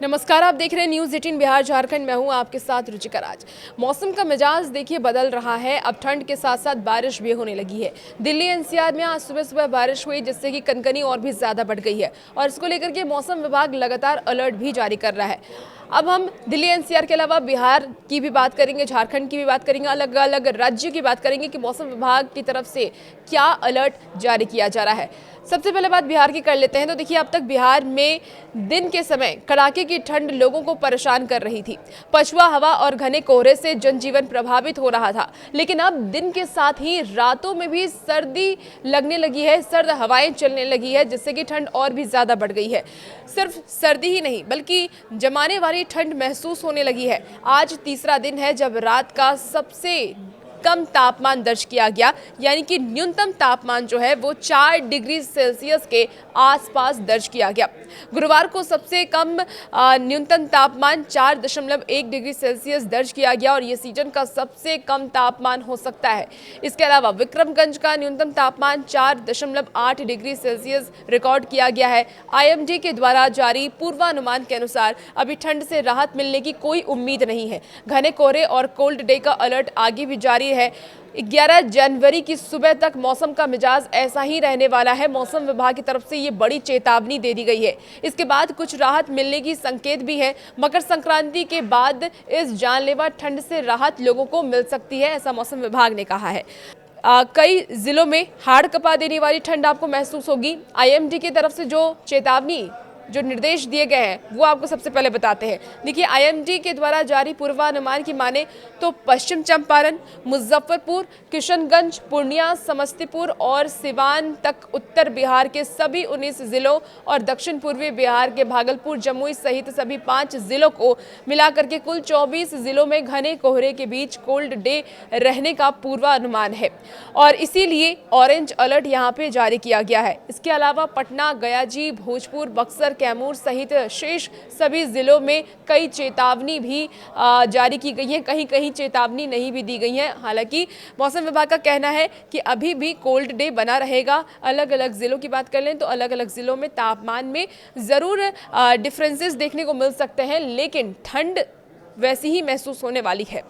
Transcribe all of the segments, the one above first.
नमस्कार, आप देख रहे हैं न्यूज़ 18 बिहार झारखंड। मैं हूं आपके साथ रुचिका राज। मौसम का मिजाज देखिए बदल रहा है। अब ठंड के साथ साथ बारिश भी होने लगी है। दिल्ली एनसीआर में आज सुबह सुबह बारिश हुई, जिससे कि कनकनी और भी ज्यादा बढ़ गई है और इसको लेकर के मौसम विभाग लगातार अलर्ट भी जारी कर रहा है। अब हम दिल्ली एनसीआर के अलावा बिहार की भी बात करेंगे, झारखंड की भी बात करेंगे, अलग अलग राज्यों की बात करेंगे कि मौसम विभाग की तरफ से क्या अलर्ट जारी किया जा रहा है। सबसे पहले बात बिहार की कर लेते हैं। तो देखिए, अब तक बिहार में दिन के समय कड़ाके की ठंड लोगों को परेशान कर रही थी। पछुआ हवा और घने कोहरे से जनजीवन प्रभावित हो रहा था, लेकिन अब दिन के साथ ही रातों में भी सर्दी लगने लगी है, सर्द हवाएं चलने लगी है, जिससे कि ठंड और भी ज्यादा बढ़ गई है। सिर्फ सर्दी ही नहीं बल्कि जमाने वाली ठंड महसूस होने लगी है। आज तीसरा दिन है जब रात का सबसे कम तापमान दर्ज किया गया, यानी कि न्यूनतम तापमान जो है वो 4 डिग्री सेल्सियस के आसपास दर्ज किया गया। गुरुवार को सबसे कम न्यूनतम तापमान 4.1 डिग्री सेल्सियस दर्ज किया गया और ये सीजन का सबसे कम तापमान हो सकता है। इसके अलावा विक्रमगंज का न्यूनतम तापमान 4.8 डिग्री सेल्सियस रिकॉर्ड किया गया है। आईएमडी के द्वारा जारी पूर्वानुमान के अनुसार अभी ठंड से राहत मिलने की कोई उम्मीद नहीं है। घने कोहरे और कोल्ड डे का अलर्ट आगे भी जारी है। 11 जनवरी की सुबह तक मौसम का मिजाज ऐसा ही रहने वाला है। मौसम विभाग की तरफ से ये बड़ी चेतावनी दे दी गई है। इसके बाद कुछ राहत मिलने की संकेत भी है। मकर संक्रांति के बाद इस जानलेवा ठंड से राहत लोगों को मिल सकती है, ऐसा मौसम विभाग ने कहा है। कई जिलों में हाड़ कपा देने वाली ठंड आपको महसूस होगी। आईएमडी की तरफ से जो निर्देश दिए गए हैं वो आपको सबसे पहले बताते हैं। देखिए, आईएमडी के द्वारा जारी पूर्वानुमान की माने तो पश्चिम चंपारण, मुजफ्फरपुर, किशनगंज, पूर्णिया, समस्तीपुर और सिवान तक उत्तर बिहार के सभी 19 जिलों और दक्षिण पूर्वी बिहार के भागलपुर, जमुई सहित सभी 5 जिलों को मिलाकर के कुल 24 जिलों में घने कोहरे के बीच कोल्ड डे रहने का पूर्वानुमान है और इसीलिए ऑरेंज अलर्ट यहाँ पे जारी किया गया है। इसके अलावा पटना, गयाजी, भोजपुर, बक्सर, कैमूर सहित शेष सभी जिलों में कई चेतावनी भी जारी की गई है, कहीं कहीं चेतावनी नहीं भी दी गई है। हालांकि मौसम विभाग का कहना है कि अभी भी कोल्ड डे बना रहेगा। अलग अलग जिलों की बात कर लें तो अलग अलग जिलों में तापमान में जरूर डिफरेंसेस देखने को मिल सकते हैं, लेकिन ठंड वैसी ही महसूस होने वाली है।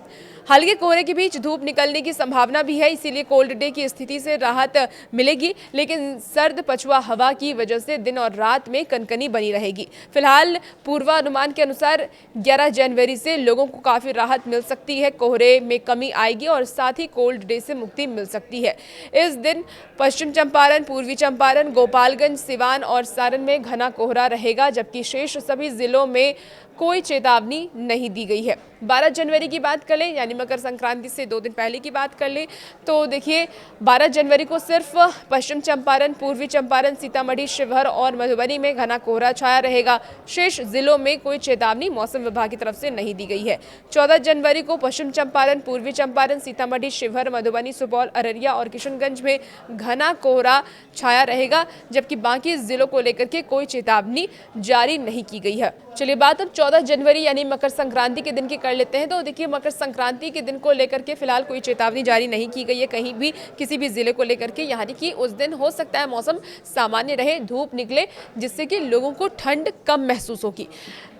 हल्के कोहरे के बीच धूप निकलने की संभावना भी है, इसीलिए कोल्ड डे की स्थिति से राहत मिलेगी, लेकिन सर्द पछुआ हवा की वजह से दिन और रात में कनकनी बनी रहेगी। फिलहाल पूर्वानुमान के अनुसार 11 जनवरी से लोगों को काफ़ी राहत मिल सकती है, कोहरे में कमी आएगी और साथ ही कोल्ड डे से मुक्ति मिल सकती है। इस दिन पश्चिम चंपारण, पूर्वी चंपारण, गोपालगंज, सिवान और सारण में घना कोहरा रहेगा, जबकि शेष सभी जिलों में कोई चेतावनी नहीं दी गई है। 12 जनवरी की बात कर लें, यानी मकर संक्रांति से 2 दिन पहले की बात कर लें, तो देखिए 12 जनवरी को सिर्फ पश्चिम चंपारण, पूर्वी चंपारण, सीतामढ़ी, शिवहर और मधुबनी में घना कोहरा छाया रहेगा। शेष जिलों में कोई चेतावनी मौसम विभाग की तरफ से नहीं दी गई है। 14 जनवरी को पश्चिम चंपारण, पूर्वी चंपारण, सीतामढ़ी, शिवहर, मधुबनी, सुपौल, अररिया और किशनगंज में घना कोहरा छाया रहेगा, जबकि बाकी जिलों को लेकर के कोई चेतावनी जारी नहीं की गई है। चलिए बात अब 14 जनवरी यानी मकर संक्रांति के दिन की कर लेते हैं। तो देखिए, मकर संक्रांति के दिन को लेकर के फिलहाल कोई चेतावनी जारी नहीं की गई है कहीं भी, किसी भी जिले को लेकर के, यानी कि उस दिन हो सकता है मौसम सामान्य रहे, धूप निकले, जिससे कि लोगों को ठंड कम महसूस होगी।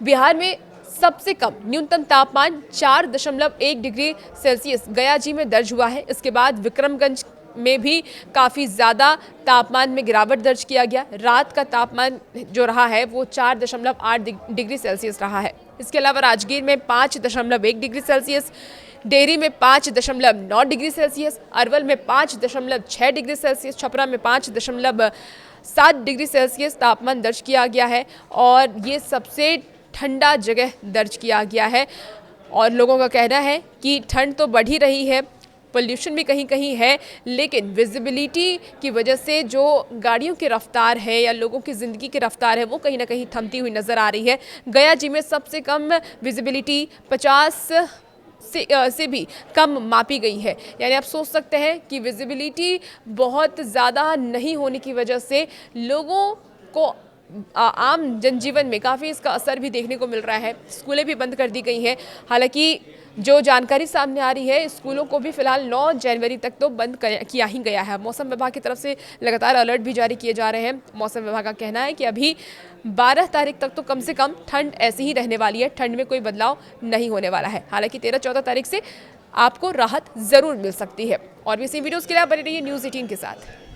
बिहार में सबसे कम न्यूनतम तापमान 4.1 डिग्री सेल्सियस गयाजी में दर्ज हुआ है। इसके बाद विक्रमगंज में भी काफ़ी ज़्यादा तापमान में गिरावट दर्ज किया गया। रात का तापमान जो रहा है वो 4.8 डिग्री सेल्सियस रहा है। इसके अलावा राजगीर में 5.1 डिग्री सेल्सियस, डेहरी में 5.9 डिग्री सेल्सियस, अरवल में 5.6 डिग्री सेल्सियस, छपरा में 5.7 डिग्री सेल्सियस तापमान दर्ज किया गया है और ये सबसे ठंडा जगह दर्ज किया गया है। और लोगों का कहना है कि ठंड तो बढ़ ही रही है, पोल्यूशन भी कहीं कहीं है, लेकिन विजिबिलिटी की वजह से जो गाड़ियों की रफ्तार है या लोगों की ज़िंदगी की रफ्तार है वो कहीं ना कहीं थमती हुई नज़र आ रही है। गया जी में सबसे कम विजिबिलिटी 50 से भी कम मापी गई है, यानी आप सोच सकते हैं कि विजिबिलिटी बहुत ज़्यादा नहीं होने की वजह से लोगों को आम जनजीवन में काफ़ी इसका असर भी देखने को मिल रहा है। स्कूलें भी बंद कर दी गई हैं। हालांकि जो जानकारी सामने आ रही है, स्कूलों को भी फिलहाल 9 जनवरी तक तो बंद किया ही गया है। मौसम विभाग की तरफ से लगातार अलर्ट भी जारी किए जा रहे हैं। मौसम विभाग का कहना है कि अभी 12 तारीख तक तो कम से कम ठंड ऐसी ही रहने वाली है, ठंड में कोई बदलाव नहीं होने वाला है। हालांकि 13-14 तारीख से आपको राहत जरूर मिल सकती है। और भी इसी वीडियोस के लिए आप बने रहिए न्यूज़ 18 के साथ।